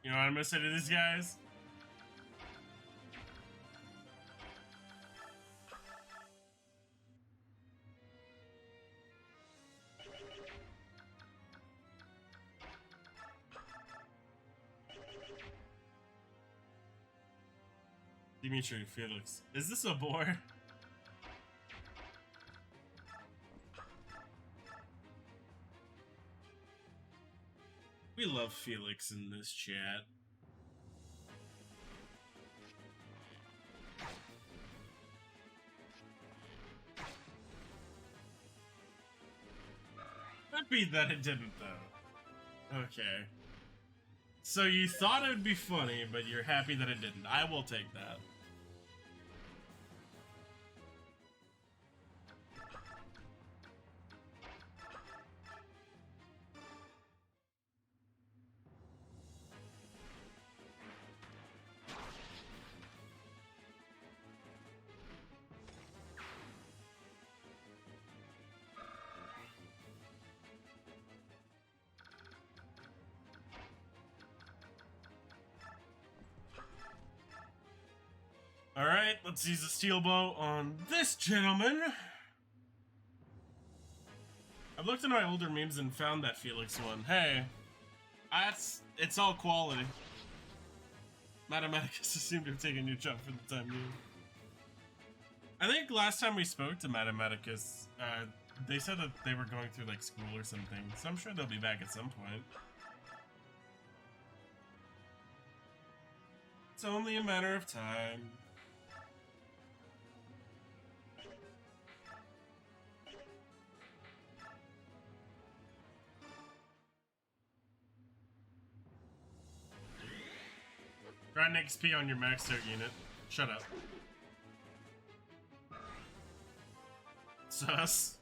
You know what I'm gonna say to these guys? Dimitri, Felix. Is this a boar? We love Felix in this chat. Happy that it didn't, though. Okay. So you thought it would be funny, but you're happy that it didn't. I will take that. Alright, let's use a steel bow on this gentleman. I've looked into my older memes and found that Felix one. Hey, it's all quality. Mathematicus seemed to have taken a new job for the time being. I think last time we spoke to Mathematicus, they said that they were going through like school or something, so I'm sure they'll be back at some point. It's only a matter of time. Grind XP on your maxed out unit. Shut up. Sus.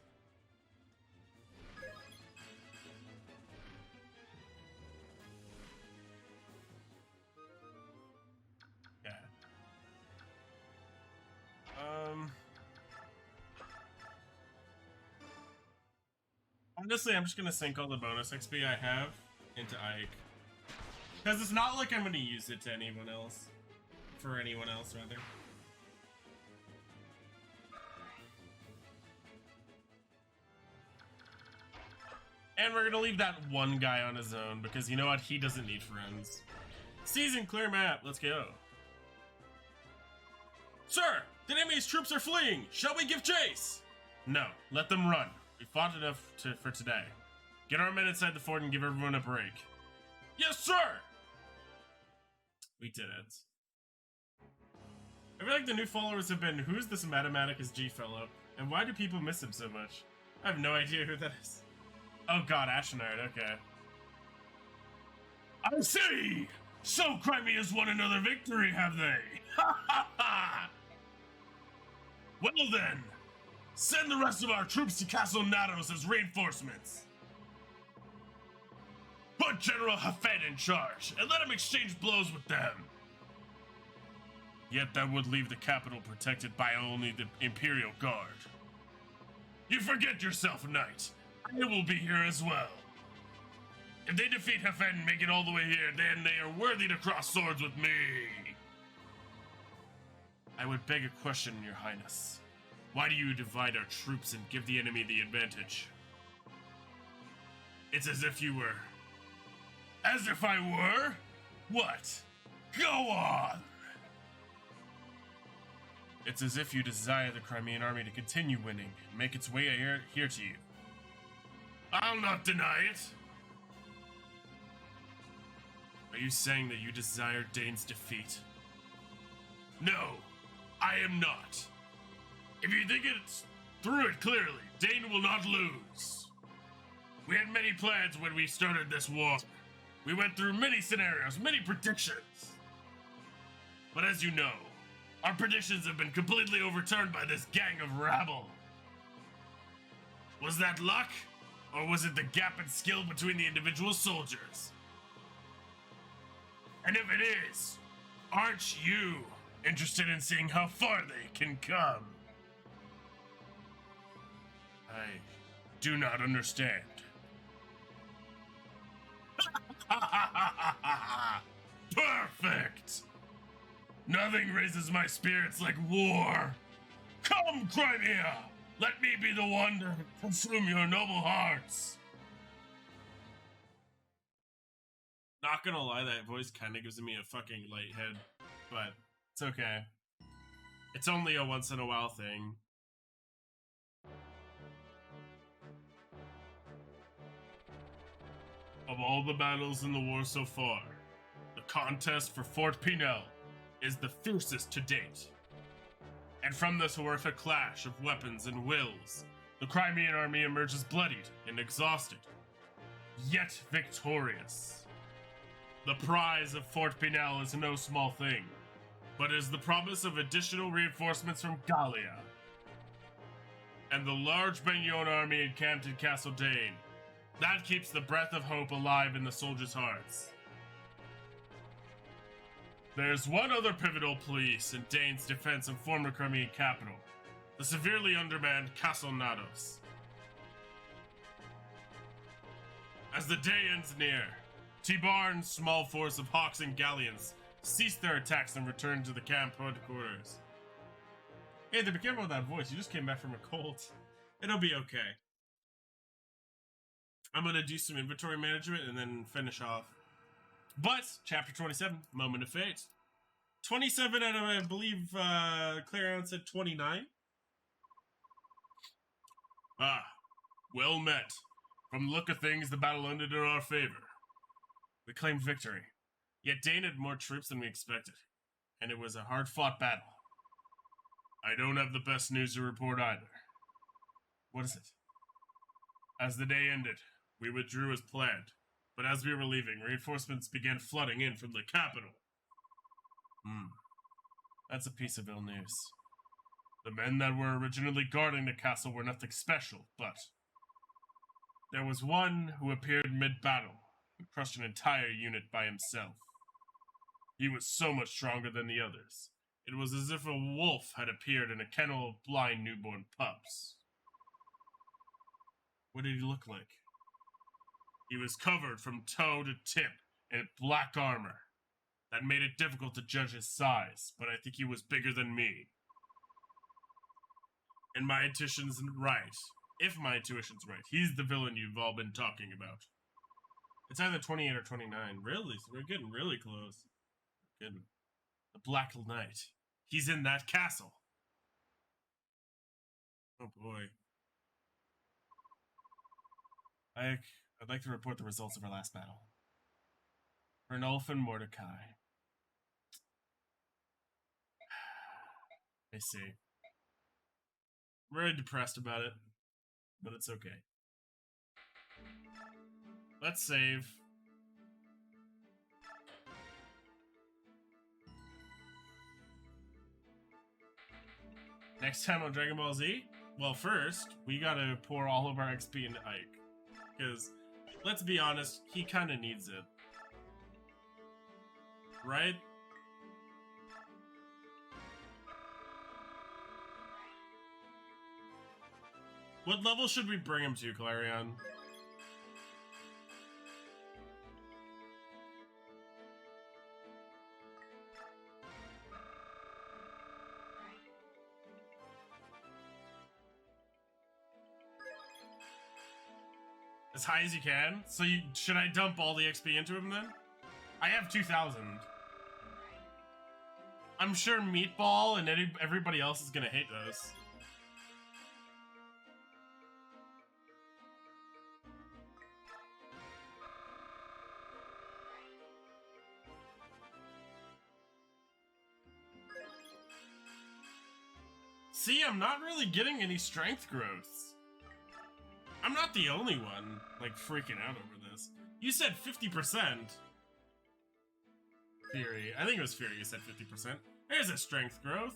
Yeah. Honestly, I'm just gonna sink all the bonus XP I have into Ike. Because it's not like I'm gonna use it to anyone else. For anyone else, rather. And we're gonna leave that one guy on his own, because you know what? He doesn't need friends. Season clear map, let's go. Sir! The enemy's troops are fleeing! Shall we give chase? No, let them run. We fought enough for today. Get our men inside the fort and give everyone a break. Yes, sir! We did it. I feel like the new followers have been, who's this Mathematicus G fellow? And why do people miss him so much? I have no idea who that is. Oh god, Ashenard, okay. I see! So Crimea's won another victory, have they? Ha ha ha! Well then, send the rest of our troops to Castle Nados as reinforcements. Put General Hafed in charge, and let him exchange blows with them. Yet that would leave the capital protected by only the Imperial Guard. You forget yourself, Knight. I will be here as well. If they defeat Hafed and make it all the way here, then they are worthy to cross swords with me. I would beg a question, Your Highness. Why do you divide our troops and give the enemy the advantage? It's as if you were... As if I were? What? Go on! It's as if you desire the Crimean army to continue winning and make its way here to you. I'll not deny it. Are you saying that you desire Dane's defeat? No, I am not. If you think it's through it clearly, Dane will not lose. We had many plans when we started this war. We went through many scenarios, many predictions. But as you know, our predictions have been completely overturned by this gang of rabble. Was that luck? Or was it the gap in skill between the individual soldiers? And if it is, aren't you interested in seeing how far they can come? I do not understand. Nothing raises my spirits like war. Come, Crimea! Let me be the one to consume your noble hearts. Not gonna lie, that voice kind of gives me a fucking light head, but it's okay. It's only a once in a while thing. Of all the battles in the war so far, the contest for Fort Pinel is the fiercest to date. And from this horrific clash of weapons and wills, the Crimean army emerges bloodied and exhausted, yet victorious. The prize of Fort Pinel is no small thing, but is the promise of additional reinforcements from Gallia. And the large Benyon army encamped in Castle Dane. That keeps the breath of hope alive in the soldiers' hearts. There's one other pivotal piece in Dane's defense of former Crimean capital, the severely undermanned Castle Nados. As the day ends near, T-Barn's small force of Hawks and Galleons cease their attacks and return to the camp headquarters. Hey, be careful with that voice. You just came back from a cold. It'll be okay. I'm gonna do some inventory management and then finish off. But, chapter 27, Moment of Fate. 27 out of, I believe, Clarion said 29. Ah, well met. From the look of things, the battle ended in our favor. We claimed victory. Yet Dane had more troops than we expected. And it was a hard-fought battle. I don't have the best news to report either. What is it? As the day ended, we withdrew as planned. But as we were leaving, reinforcements began flooding in from the capital. That's a piece of ill news. The men that were originally guarding the castle were nothing special, but there was one who appeared mid-battle and crushed an entire unit by himself. He was so much stronger than the others. It was as if a wolf had appeared in a kennel of blind newborn pups. What did he look like? He was covered from toe to tip in black armor. That made it difficult to judge his size, but I think he was bigger than me. And my intuition's right. If my intuition's right, he's the villain you've all been talking about. It's either 28 or 29. Really? So we're getting really close. Good. The Black Knight. He's in that castle. Oh boy. I'd like to report the results of our last battle. Ranulf and Mordecai. I see. I'm really depressed about it, but it's okay. Let's save. Next time on Dragon Ball Z? Well, first, we gotta pour all of our XP into Ike. Because, let's be honest, he kinda needs it. Right? What level should we bring him to, Clarion? As high as you can? So should I dump all the XP into him then? I have 2,000. I'm sure Meatball and everybody else is gonna hate those. See, I'm not really getting any strength growths. I'm not the only one, like, freaking out over this. You said 50%. Fury. I think it was Fury you said 50%. There's a strength growth.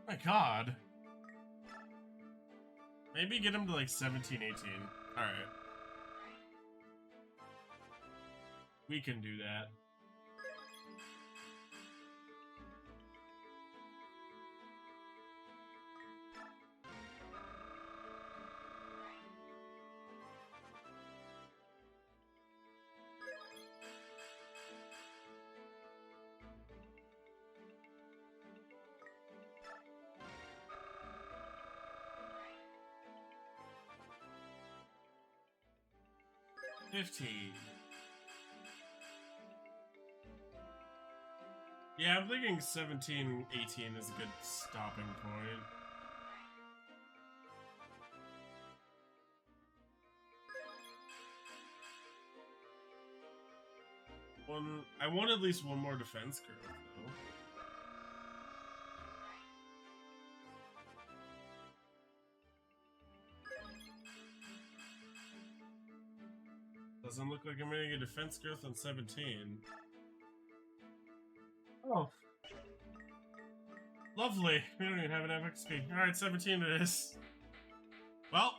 My god. Maybe get him to, like, 17, 18. Alright. We can do that. 15. Yeah, I'm thinking 17, 18 is a good stopping point. I want at least one more defense growth, though. Doesn't look like I'm getting a defense growth on 17. Oh. Lovely. We don't even have an XP. Alright, 17 it is. Well,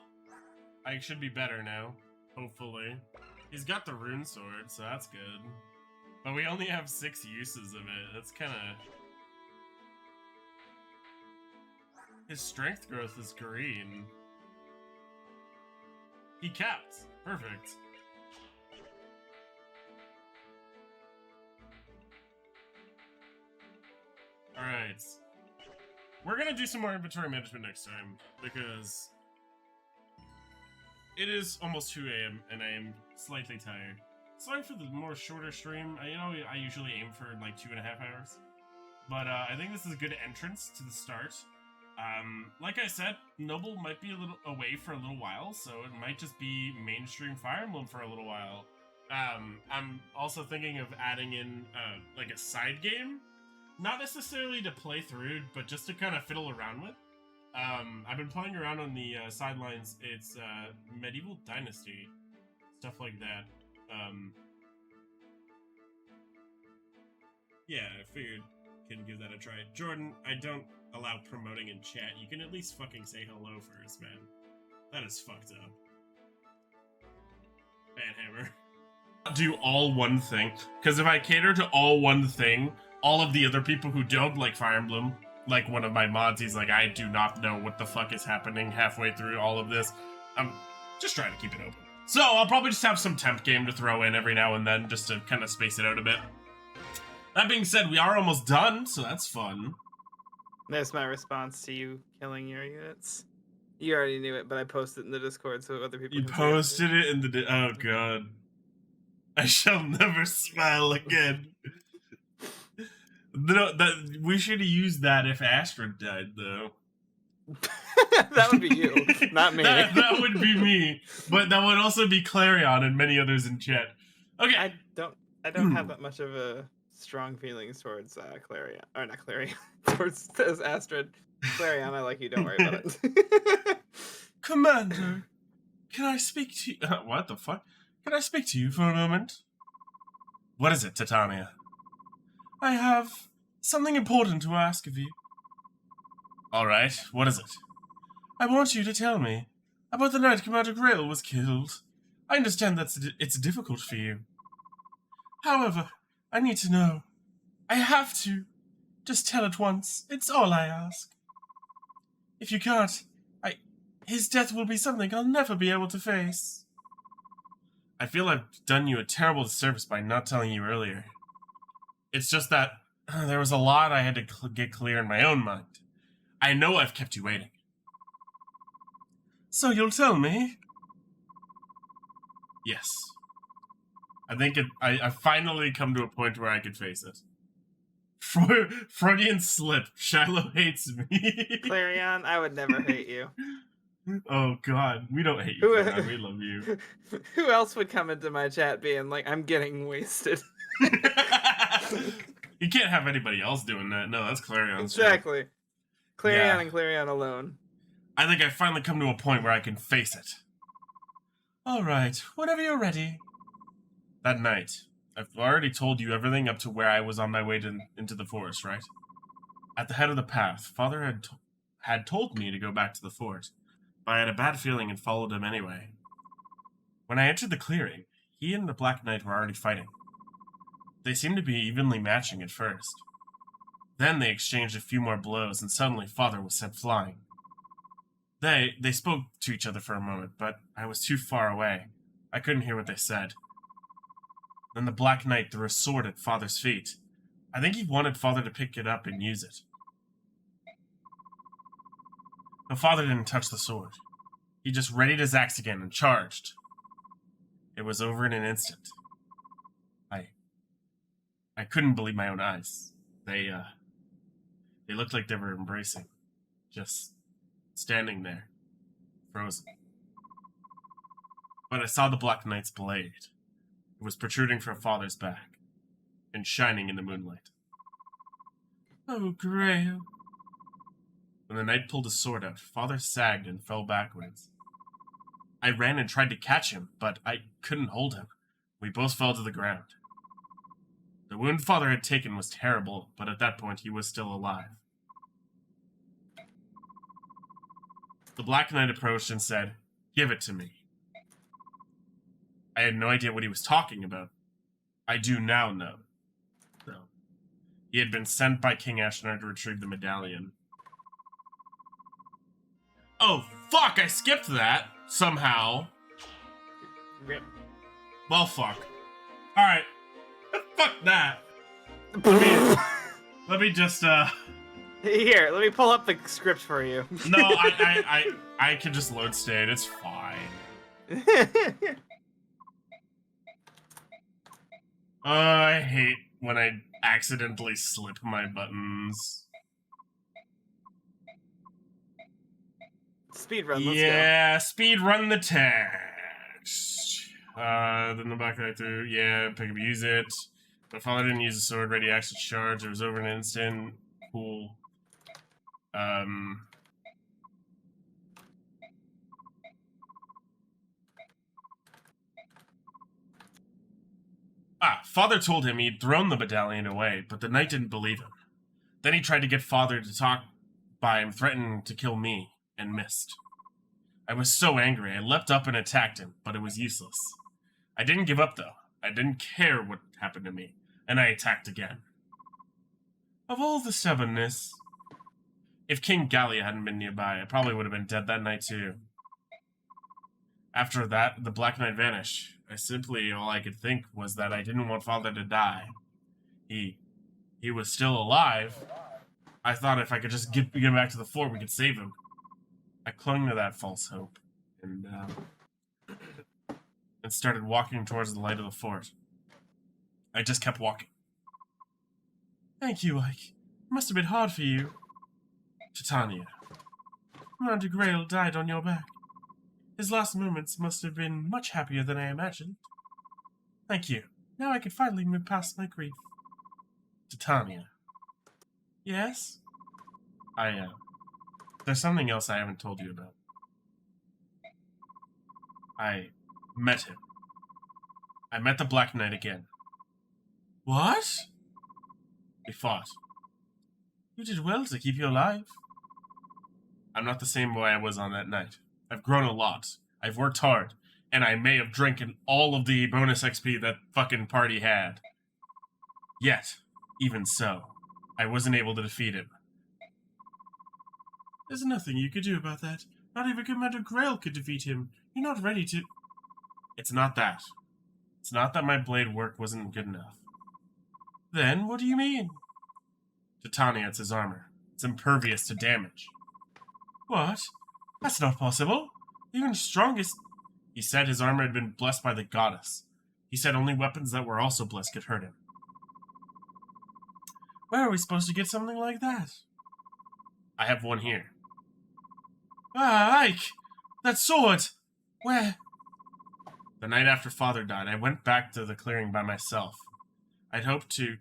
I should be better now. Hopefully. He's got the rune sword, so that's good. But we only have 6 uses of it. That's kinda... His strength growth is green. He capped. Perfect. Alright. We're gonna do some more inventory management next time, because it is almost 2 a.m. and I am slightly tired. Sorry for the more shorter stream. I usually aim for like 2.5 hours. But I think this is a good entrance to the start. Like I said, Noble might be a little away for a little while, so it might just be mainstream Fire Emblem for a little while. I'm also thinking of adding in like a side game. Not necessarily to play through, but just to kind of fiddle around with. I've been playing around on the sidelines. It's Medieval Dynasty. Stuff like that. Yeah, I figured can give that a try. Jordan, I don't allow promoting in chat. You can at least fucking say hello first, man. That is fucked up. Bad hammer. Do all one thing. Because if I cater to all one thing, all of the other people who don't like Fire Emblem, like one of my mods, he's like, I do not know what the fuck is happening halfway through all of this. I'm just trying to keep it open. So I'll probably just have some temp game to throw in every now and then, just to kind of space it out a bit. That being said, we are almost done, so that's fun. There's my response to you killing your units. You already knew it, but I posted it in the Discord so other people You can posted it in the... Oh, God. I shall never smile again. No, we should have used that if Astrid died, though. That would be you, not me. that would be me, but that would also be Clarion and many others in chat. Okay. I don't have that much of a strong feelings towards Clarion, or not Clarion, towards Astrid. Clarion, I like you. Don't worry about it. Commander, can I speak to you? What the fuck? Can I speak to you for a moment? What is it, Titania? I have something important to ask of you. All right, what is it? I want you to tell me about the night Commander Grail was killed. I understand it's difficult for you. However, I need to know. I have to. Just tell it once. It's all I ask. If you can't, his death will be something I'll never be able to face. I feel I've done you a terrible disservice by not telling you earlier. It's just that there was a lot I had to get clear in my own mind. I know I've kept you waiting. So you'll tell me? Yes. I think I've finally come to a point where I could face it. Freudian slip. Shiloh hates me. Clarion, I would never hate you. Oh, God. We don't hate you, Clarion. We love you. Who else would come into my chat being like, I'm getting wasted? You can't have anybody else doing that. No, that's Clarion's Exactly. job. Clarion and Clarion alone. I think I've finally come to a point where I can face it. All right, whenever you're ready. That night, I've already told you everything up to where I was on my way into the forest, right? At the head of the path, Father had told me to go back to the fort, but I had a bad feeling and followed him anyway. When I entered the clearing, he and the Black Knight were already fighting. They seemed to be evenly matching at first. Then they exchanged a few more blows, and suddenly Father was sent flying. They spoke to each other for a moment, but I was too far away. I couldn't hear what they said. Then the Black Knight threw a sword at Father's feet. I think he wanted Father to pick it up and use it. But Father didn't touch the sword. He just readied his axe again and charged. It was over in an instant. I couldn't believe my own eyes. They looked like they were embracing. Just standing there, frozen. But I saw the Black Knight's blade. It was protruding from Father's back, and shining in the moonlight. Oh, Grail. When the knight pulled his sword out, Father sagged and fell backwards. I ran and tried to catch him, but I couldn't hold him. We both fell to the ground. The wound Father had taken was terrible, but at that point he was still alive. The Black Knight approached and said, "Give it to me." I had no idea what he was talking about. I do now know. No. He had been sent by King Ashnar to retrieve the medallion. Oh, fuck! I skipped that, somehow. Rip. Well, fuck. Alright. Fuck that. Let me just, Here, let me pull up the script for you. No, I can just load state. It's fine. I hate when I accidentally slip my buttons. Speedrun, let's go. Yeah, speedrun the text. Then the Black Knight through. Yeah, pick up, use it. My father didn't use the sword. Ready action charge. It was over in an instant. Cool. Father told him he'd thrown the medallion away, but the knight didn't believe him. Then he tried to get Father to talk by him, threatening to kill me, and missed. I was so angry, I leapt up and attacked him, but it was useless. I didn't give up, though. I didn't care what happened to me, and I attacked again. Of all the stubbornness... If King Gallia hadn't been nearby, I probably would have been dead that night, too. After that, the Black Knight vanished. All I could think was that I didn't want Father to die. He was still alive. I thought if I could just get back to the fort, we could save him. I clung to that false hope, and started walking towards the light of the fort. I just kept walking. Thank you, Ike. It must have been hard for you. Titania. Commander Grail died on your back. His last moments must have been much happier than I imagined. Thank you. Now I can finally move past my grief. Titania. Yes? There's something else I haven't told you about. I met him. I met the Black Knight again. What? We fought. You did well to keep you alive. I'm not the same boy I was on that night. I've grown a lot. I've worked hard. And I may have drinking all of the bonus XP that fucking party had. Yet, even so, I wasn't able to defeat him. There's nothing you could do about that. Not even Commander Grail could defeat him. You're not ready to... It's not that. It's not that my blade work wasn't good enough. Then, what do you mean? Titania, it's his armor. It's impervious to damage. What? That's not possible. Even the strongest... He said his armor had been blessed by the goddess. He said only weapons that were also blessed could hurt him. Where are we supposed to get something like that? I have one here. Ike! That sword! Where? The night after Father died, I went back to the clearing by myself. I'd hoped to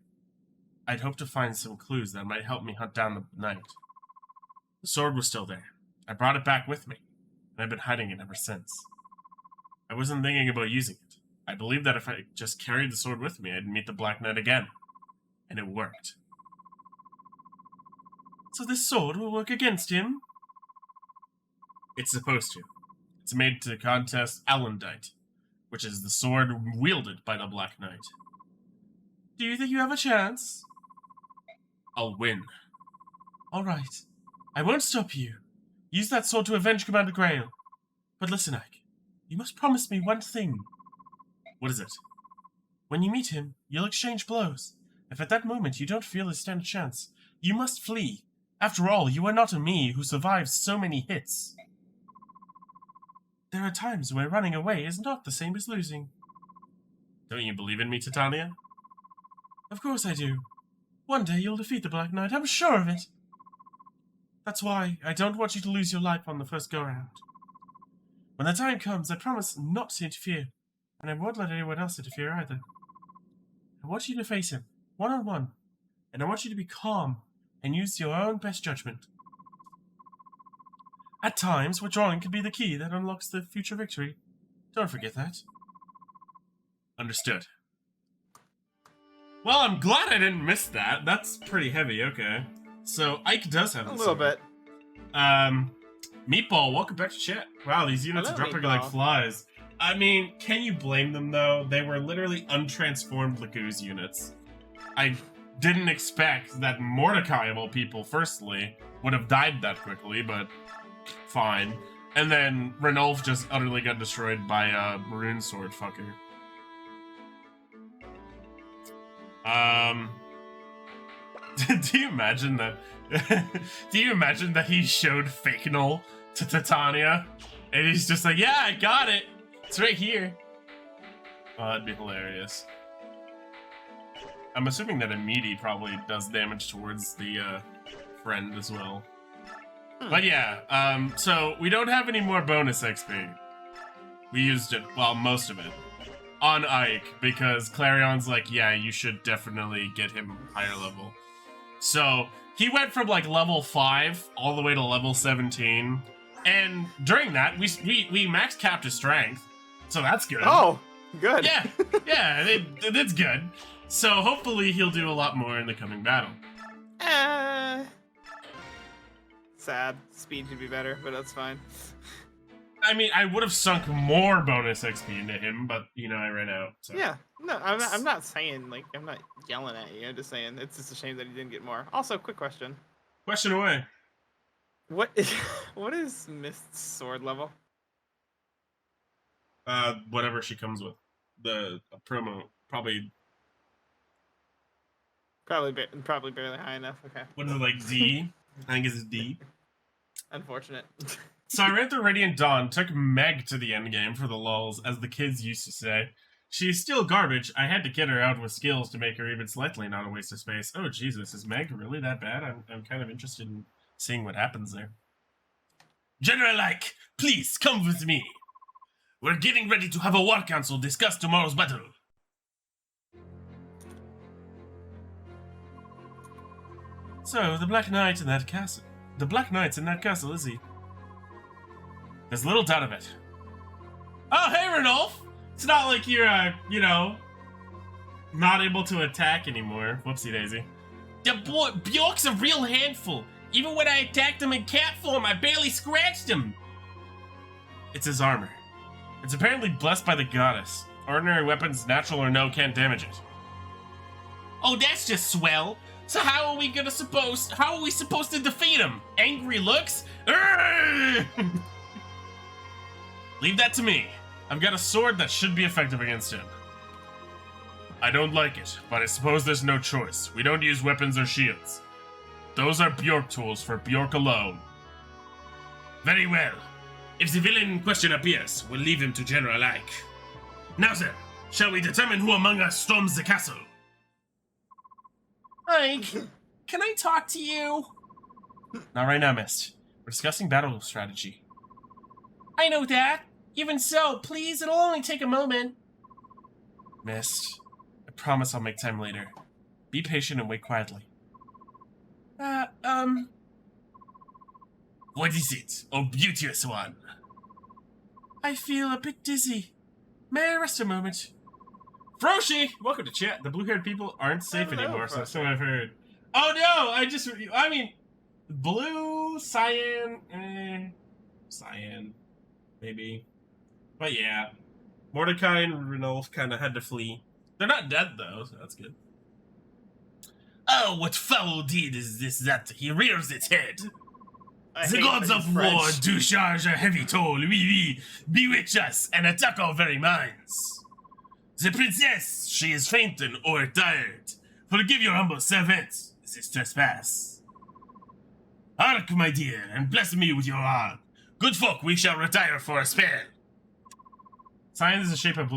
find some clues that might help me hunt down the knight. The sword was still there. I brought it back with me, and I've been hiding it ever since. I wasn't thinking about using it. I believed that if I just carried the sword with me, I'd meet the Black Knight again. And it worked. So this sword will work against him? It's supposed to. It's made to contest Alundite, which is the sword wielded by the Black Knight. Do you think you have a chance? I'll win. Alright. I won't stop you. Use that sword to avenge Commander Grail. But listen, Ike. You must promise me one thing. What is it? When you meet him, you'll exchange blows. If at that moment you don't feel you stand a chance, you must flee. After all, you are not a me who survives so many hits. There are times where running away is not the same as losing. Don't you believe in me, Titania? Of course I do. One day you'll defeat the Black Knight, I'm sure of it. That's why I don't want you to lose your life on the first go-round. When the time comes, I promise not to interfere, and I won't let anyone else interfere either. I want you to face him, one-on-one, and I want you to be calm and use your own best judgment. At times, withdrawing can be the key that unlocks the future victory. Don't forget that. Understood. Well, I'm glad I didn't miss that. That's pretty heavy, okay. So, Ike does have a little bit. Meatball, welcome back to chat. Wow, these units are dropping like flies. I mean, can you blame them, though? They were literally untransformed Laguz units. I didn't expect that Mordecai, of all people, firstly, would have died that quickly, but fine. And then Ranulf just utterly got destroyed by a Maroon Sword fucker. Do you imagine that? Do you imagine that he showed Fake Null to Titania, and he's just like, "Yeah, I got it. It's right here." Oh, that'd be hilarious. I'm assuming that a meaty probably does damage towards the friend as well. But yeah, so we don't have any more bonus XP. We used it, well, most of it, on Ike, because Clarion's like, yeah, you should definitely get him higher level. So he went from like level 5 all the way to level 17, and during that, we max capped his strength, so that's good. Oh, good. Yeah, yeah, it's good. So hopefully he'll do a lot more in the coming battle. Sad. Speed should be better, but that's fine. I mean, I would have sunk more bonus XP into him, but, you know, I ran out. So. Yeah. No, I'm not saying, like, I'm not yelling at you. I'm just saying it's just a shame that he didn't get more. Also, quick question. Question away. What is Mist's sword level? Whatever she comes with. The promo, probably barely high enough. Okay. What is it, like D? I think it's D. Unfortunate. So I ran through Radiant Dawn, took Meg to the endgame for the lulz, as the kids used to say. She's still garbage. I had to kit her out with skills to make her even slightly not a waste of space. Oh Jesus, is Meg really that bad? I'm kind of interested in seeing what happens there. General Ike, please come with me. We're getting ready to have a war council discuss tomorrow's battle. So, the Black Knight in that castle. The Black Knight's in that castle, is he? There's little doubt of it. Oh, hey, Ranulf! It's not like you're, you know, not able to attack anymore. Whoopsie daisy. The boy, Bjork's a real handful. Even when I attacked him in cat form, I barely scratched him. It's his armor. It's apparently blessed by the goddess. Ordinary weapons, natural or no, can't damage it. Oh, that's just swell. So how are we supposed to defeat him? Angry looks? Leave that to me. I've got a sword that should be effective against him. I don't like it, but I suppose there's no choice. We don't use weapons or shields. Those are Bjork tools for Bjork alone. Very well. If the villain in question appears, we'll leave him to General Ike. Now then, shall we determine who among us storms the castle? Ike, can I talk to you? Not right now, Mist. We're discussing battle strategy. I know that. Even so, please, it'll only take a moment. Mist, I promise I'll make time later. Be patient and wait quietly. What is it, oh beauteous one? I feel a bit dizzy. May I rest a moment? Froshi! Welcome to chat. The blue-haired people aren't safe anymore, so that's what I've heard. Oh no! I mean, blue, cyan, cyan, maybe. But yeah, Mordecai and Ranulf kind of had to flee. They're not dead, though, so that's good. Oh, what foul deed is this that he rears its head? The gods of war do charge a heavy toll, oui, bewitch us and attack our very minds. The princess, she is fainting or tired. Forgive your humble servant this trespass. Hark, my dear, and bless me with your arm. Good folk, we shall retire for a spell. Cyan is a shade of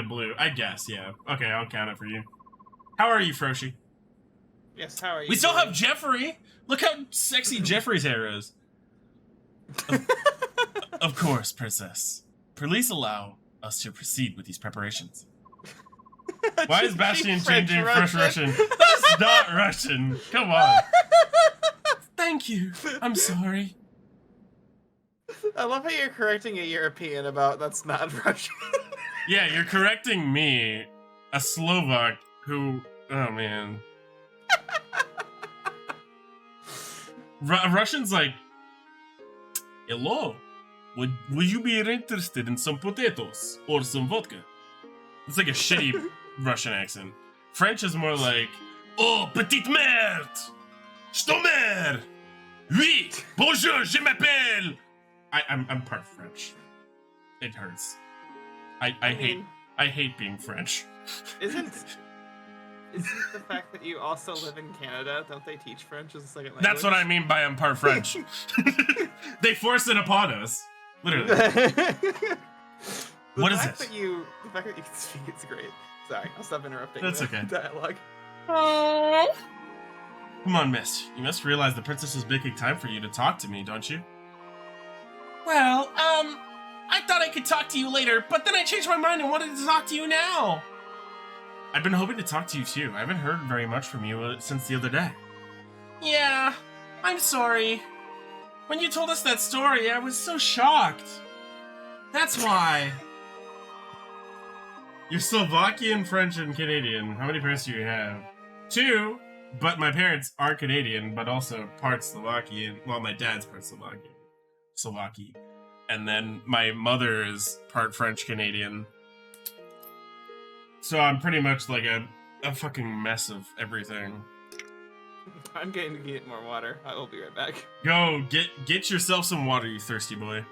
blue. I guess, yeah. Okay, I'll count it for you. How are you, Froshi? Yes, how are you? We still have Jeffrey! Look how sexy Jeffrey's hair is. Of course, Princess. Please allow us to proceed with these preparations. Why is Bastion changing French Russian? That's not Russian. Come on. Thank you. I'm sorry. I love how you're correcting a European about that's not Russian. Yeah, you're correcting me, a Slovak who... Oh, man. Russian's like... Hello. Would you be interested in some potatoes or some vodka? It's like a shitty Russian accent. French is more like, oh, petite merde! Stomer! Oui! Bonjour, je m'appelle! I'm part French. It hurts. I hate being French. Isn't the fact that you also live in Canada, don't they teach French as a second language? That's what I mean by I'm part French. They force it upon us. Literally. What is it? The fact that you can speak it's great. Sorry, I'll stop interrupting. That's okay. Dialogue. Come on, miss. You must realize the princess is making time for you to talk to me, don't you? Well, I thought I could talk to you later, but then I changed my mind and wanted to talk to you now. I've been hoping to talk to you too. I haven't heard very much from you since the other day. Yeah, I'm sorry. When you told us that story, I was so shocked. That's why. You're Slovakian, French, and Canadian. How many parents do you have? 2, but my parents are Canadian, but also part Slovakian. Well, my dad's part Slovakian. And then my mother is part French Canadian. So I'm pretty much like a fucking mess of everything. I'm going to get more water. I will be right back. Go, get yourself some water, you thirsty boy.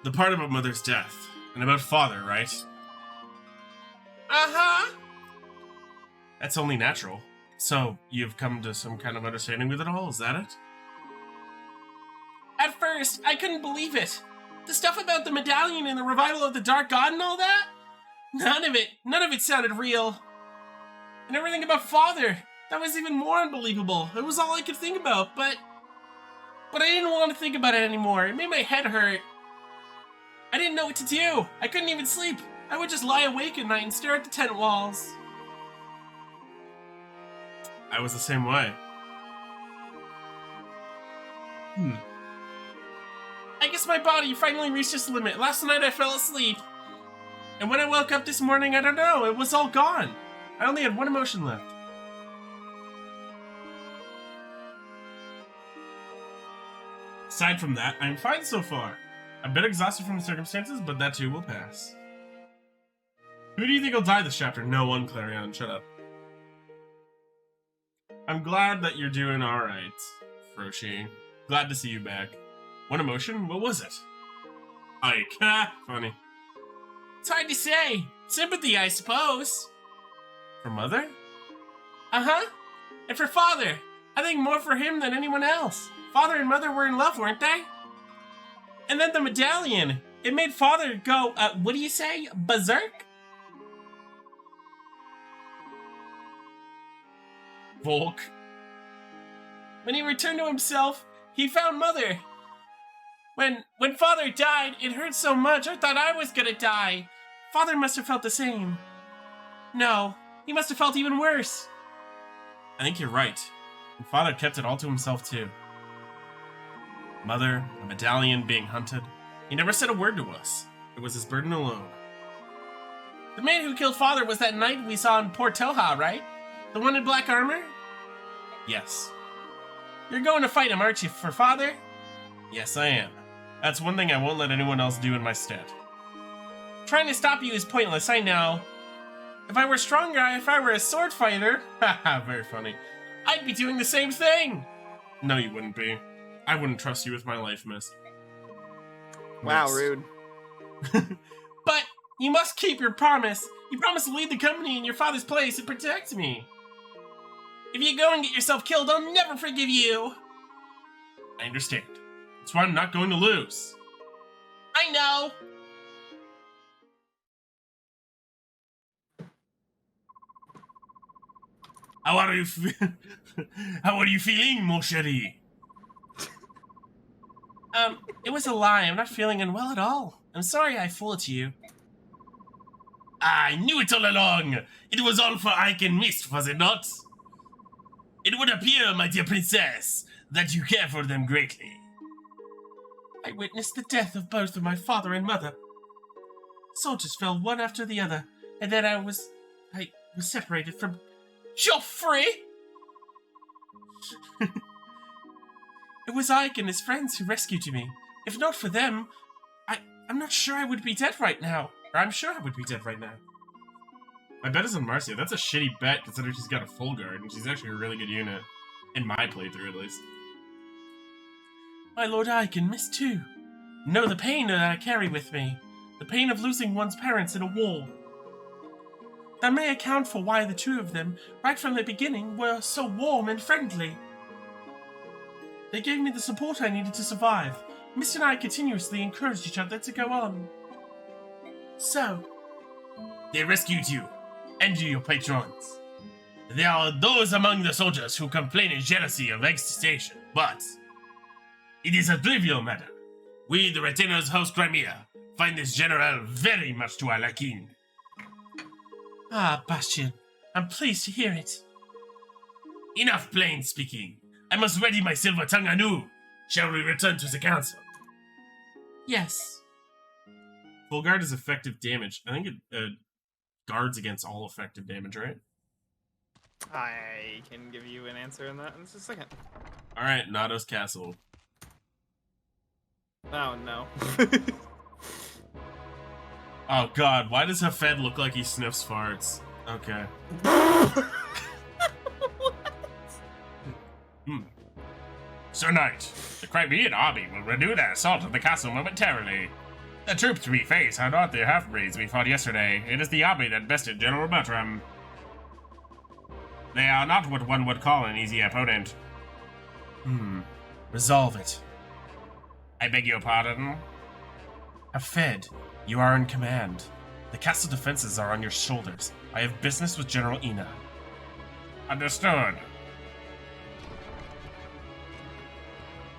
The part about mother's death, and about father, right? Uh-huh. That's only natural. So, you've come to some kind of understanding with it all, is that it? At first, I couldn't believe it. The stuff about the medallion and the revival of the Dark God and all that? None of it sounded real. And everything about father, that was even more unbelievable. It was all I could think about, but I didn't want to think about it anymore. It made my head hurt. I didn't know what to do. I couldn't even sleep. I would just lie awake at night and stare at the tent walls. I was the same way. I guess my body finally reached its limit. Last night I fell asleep. And when I woke up this morning, I don't know, it was all gone. I only had one emotion left. Aside from that, I'm fine so far. A bit exhausted from the circumstances, but that too will pass. Who do you think will die this chapter? No one, Clarion. Shut up. I'm glad that you're doing alright, Froshi. Glad to see you back. One emotion? What was it? Ike. Ha! Funny. It's hard to say. Sympathy, I suppose. For mother? Uh-huh. And for father. I think more for him than anyone else. Father and mother were in love, weren't they? And then the medallion. It made father go, what do you say? Berserk? Volk. When he returned to himself, he found mother. When father died, it hurt so much I thought I was gonna die. Father must have felt the same. No, he must have felt even worse. I think you're right. And father kept it all to himself too. Mother, the medallion, being hunted. He never said a word to us. It was his burden alone. The man who killed father was that knight we saw in Port Toha, right? The one in black armor? Yes. You're going to fight him, aren't you, for father? Yes, I am. That's one thing I won't let anyone else do in my stead. Trying to stop you is pointless, I know. If I were stronger, if I were a sword fighter, haha, very funny, I'd be doing the same thing. No, you wouldn't be. I wouldn't trust you with my life, miss. Wow, rude. But you must keep your promise. You promised to lead the company in your father's place and protect me. If you go and get yourself killed, I'll never forgive you. I understand. That's why I'm not going to lose. I know. How are you How are you feeling, mon chéri? It was a lie. I'm not feeling unwell at all. I'm sorry I fooled you. I knew it all along. It was all for Ike and Mist, was it not? It would appear, my dear princess, that you care for them greatly. I witnessed the death of both of my father and mother. Soldiers fell one after the other, and then I was separated from Joffrey. It was Ike and his friends who rescued me. If not for them, I'm not sure I would be dead right now. Or I'm sure I would be dead right now. My bet is on Marcia. That's a shitty bet considering she's got a full guard, and she's actually a really good unit. In my playthrough, at least. My lord Ike and Miss too. Know the pain that I carry with me. The pain of losing one's parents in a war. That may account for why the two of them, right from the beginning, were so warm and friendly. They gave me the support I needed to survive. Miss and I continuously encouraged each other to go on. So, they rescued you, and your patrons. There are those among the soldiers who complain in jealousy of excitation, but it is a trivial matter. We, the retainers host Crimea, find this general very much to our liking. Ah, Bastian, I'm pleased to hear it. Enough plain speaking. I must ready my silver tongue anew. Shall we return to the council? Yes. Full guard is effective damage. I think it guards against all effective damage, right? I can give you an answer in that in just a second. Alright, Nado's castle. Oh, no. Oh god, why does Hafed look like he sniffs farts? Okay. Sir Knight, the Crimean army will renew their assault on the castle momentarily. The troops we face are not the half-breeds we fought yesterday. It is the army that bested General Bertram. They are not what one would call an easy opponent. Resolve it. I beg your pardon? Hafed, you are in command. The castle defenses are on your shoulders. I have business with General Ina. Understood.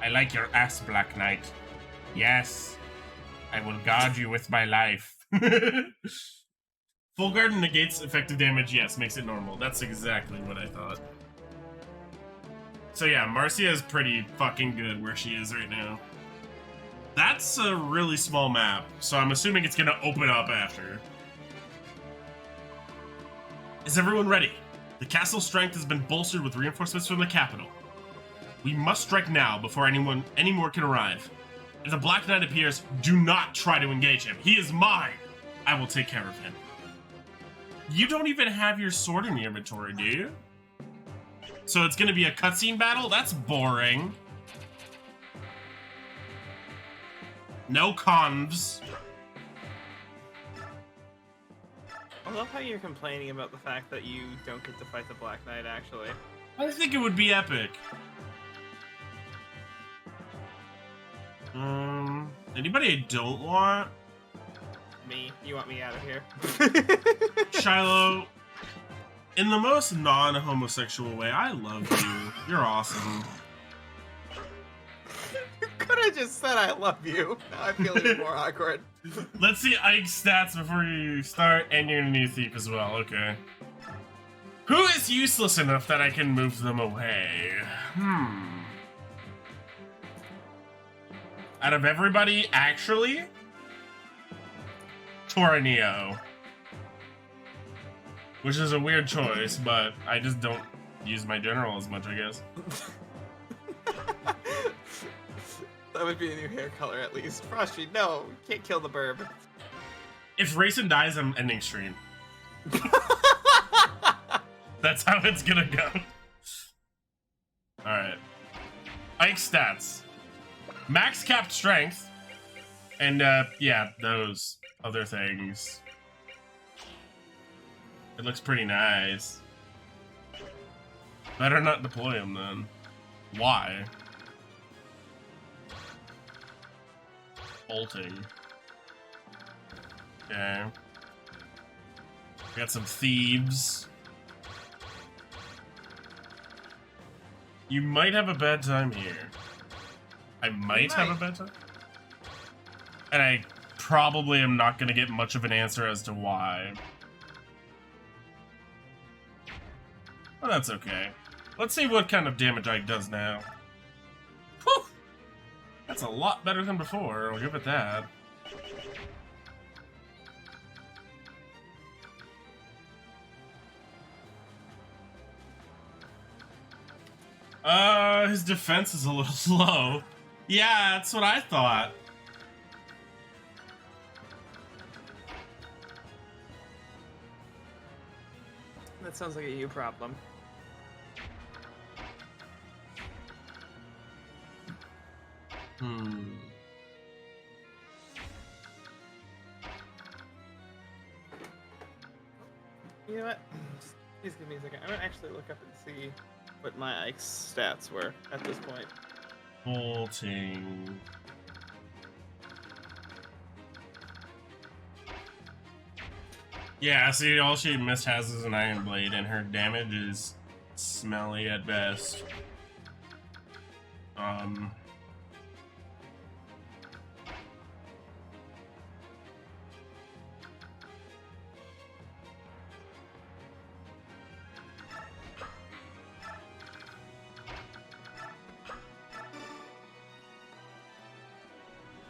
I like your ass, Black Knight. Yes. I will guard you with my life. Full guard negates effective damage, yes, makes it normal. That's exactly what I thought. So yeah, Marcia is pretty fucking good where she is right now. That's a really small map, so I'm assuming it's gonna open up after. Is everyone ready? The castle's strength has been bolstered with reinforcements from the capital. We must strike now before any more can arrive. If the Black Knight appears, do not try to engage him. He is mine. I will take care of him. You don't even have your sword in your inventory, do you? So it's gonna be a cutscene battle? That's boring. No convs. I love how you're complaining about the fact that you don't get to fight the Black Knight, actually. I think it would be epic. Anybody I don't want? Me. You want me out of here? Shiloh, in the most non-homosexual way, I love you. You're awesome. You could have just said I love you. Now I feel even more awkward. Let's see Ike's stats before you start, and you're a new thief as well, okay. Who is useless enough that I can move them away? Out of everybody, actually? Torneo. Which is a weird choice, but I just don't use my general as much, I guess. That would be a new hair color, at least. Frosty, no, can't kill the burb. If Rayson dies, I'm ending stream. That's how it's gonna go. Alright. Ike's stats. Max capped strength. And, yeah, those other things. It looks pretty nice. Better not deploy him, then. Why? Ulting. Okay. We got some thieves. You might have a bad time here. I might have a bad time. And I probably am not going to get much of an answer as to why. But that's okay. Let's see what kind of damage Ike does now. Whew! That's a lot better than before, I'll give it that. His defense is a little low. Yeah, that's what I thought. That sounds like a you problem. You know what? Please give me a second. I'm gonna actually look up and see what my Ike's stats were at this point. Bolting. Yeah, see, all she missed has is an Iron Blade, and her damage is smelly at best.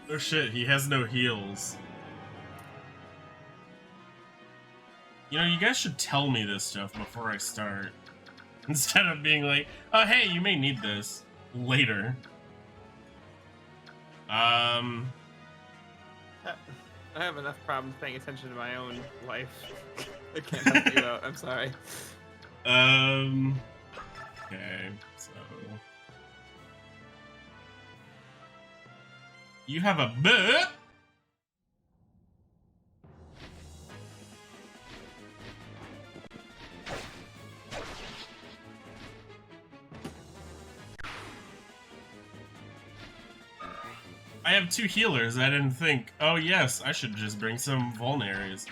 Oh shit, he has no heals. You know, you guys should tell me this stuff before I start. Instead of being like, oh hey, you may need this later. I have enough problems paying attention to my own life. I can't help you out, I'm sorry. Okay, so... You have a bit. I have 2 healers. I didn't think, oh yes, I should just bring some vulneraries.